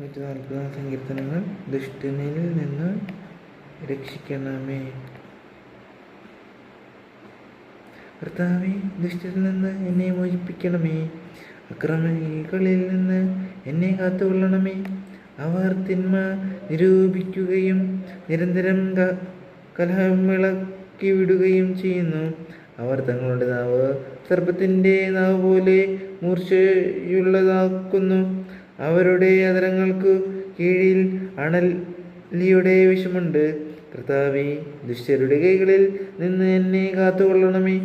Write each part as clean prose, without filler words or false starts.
140 സങ്കീർത്തനങ്ങൾ. ദുഷ്ടനിൽ നിന്ന് രക്ഷിക്കണമേ. കർത്താവേ, ദുഷ്ടനിൽ നിന്ന് എന്നെ മോചിപ്പിക്കണമേ. അക്രമികളിൽ നിന്ന് എന്നെ കാത്തുകൊള്ളണമേ. അവർ തിന്മ നിരൂപിക്കുകയും നിരന്തരം കലഹമിളക്കി വിടുകയും ചെയ്യുന്നു. അവർ തങ്ങളുടെ നാവ് സർപ്പത്തിൻ്റെ നാവ് പോലെ മൂർച്ചയുള്ളതാക്കുന്നു. അവരുടെ അധരങ്ങൾക്ക് കീഴിൽ അണലിയുടെ വിഷമുണ്ട്. കർത്താവേ, ദുഷ്ടരുടെ കൈകളിൽ നിന്ന് എന്നെ കാത്തുകൊള്ളണമേ.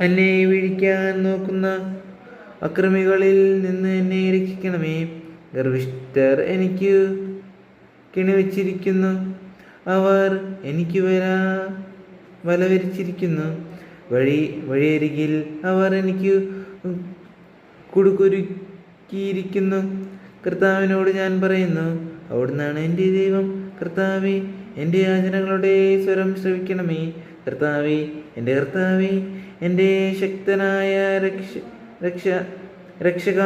എന്നെ വീഴിക്കാൻ നോക്കുന്ന അക്രമികളിൽ നിന്ന് എന്നെ രക്ഷിക്കണമേ. ഗർവിഷ്ഠർ എനിക്ക് കിണിവച്ചിരിക്കുന്നു. അവർ എനിക്ക് വല വിരിച്ചിരിക്കുന്നു. വഴിയരികിൽ അവർ എനിക്ക് കുടുക്കുരുക്കിയിരിക്കുന്നു. കർത്താവിനോട് ഞാൻ പറയുന്നു, അവിടുന്നാണ് എൻ്റെ ദൈവം. കർത്താവേ, എൻ്റെ യാചനകളുടെ സ്വരം ശ്രവിക്കണമേ. കർത്താവേ, എൻ്റെ കർത്താവേ, എൻ്റെ ശക്തനായ രക്ഷക,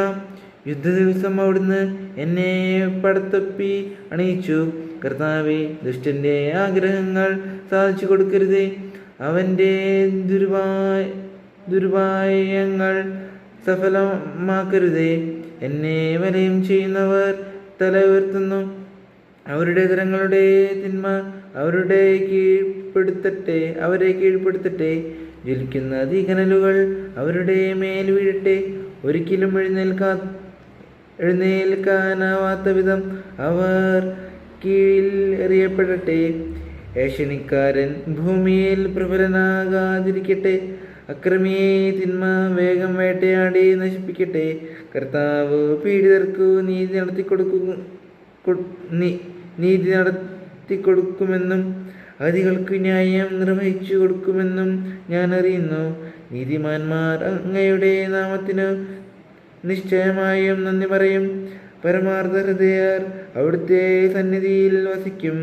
യുദ്ധ ദിവസം അവിടുന്ന് എന്നെ പടത്തൊപ്പി അണിയിച്ചു. കർത്താവേ, ദുഷ്ടൻ്റെ ആഗ്രഹങ്ങൾ സാധിച്ചു കൊടുക്കരുതേ. അവൻ്റെ ദുർവായങ്ങൾ സഫലമാക്കരുതേ. എന്നെ വലയം ചെയ്യുന്നവർ തല ഉയർത്തുന്നു. അവരുടെ തരങ്ങളുടെ തിന്മ അവരെ കീഴ്പ്പെടുത്തട്ടെ. ജ്വലിക്കുന്ന തീകനലുകൾ അവരുടെ മേൽ വീഴട്ടെ. ഒരിക്കലും എഴുന്നേൽക്കാനാവാത്ത വിധം അവർ കീഴിൽ എറിയപ്പെടട്ടെ. ഏഷണിക്കാരൻ ഭൂമിയിൽ പ്രബലനാകാതിരിക്കട്ടെ. അക്രമിയെ തിന്മ വേഗം വേട്ടയാടി നശിപ്പിക്കട്ടെ. കർത്താവ് പീഡിതർക്ക് നീതി നടത്തിക്കൊടുക്കുമെന്നും അതികൾക്ക് ന്യായം നിർവഹിച്ചു കൊടുക്കുമെന്നും ഞാൻ അറിയുന്നു. നീതിമാന്മാർ അങ്ങയുടെ നാമത്തിന് നിശ്ചയമായും നന്ദി പറയും. പരമാർത്ഥ ഹൃദയർ അവിടുത്തെ സന്നിധിയിൽ വസിക്കും.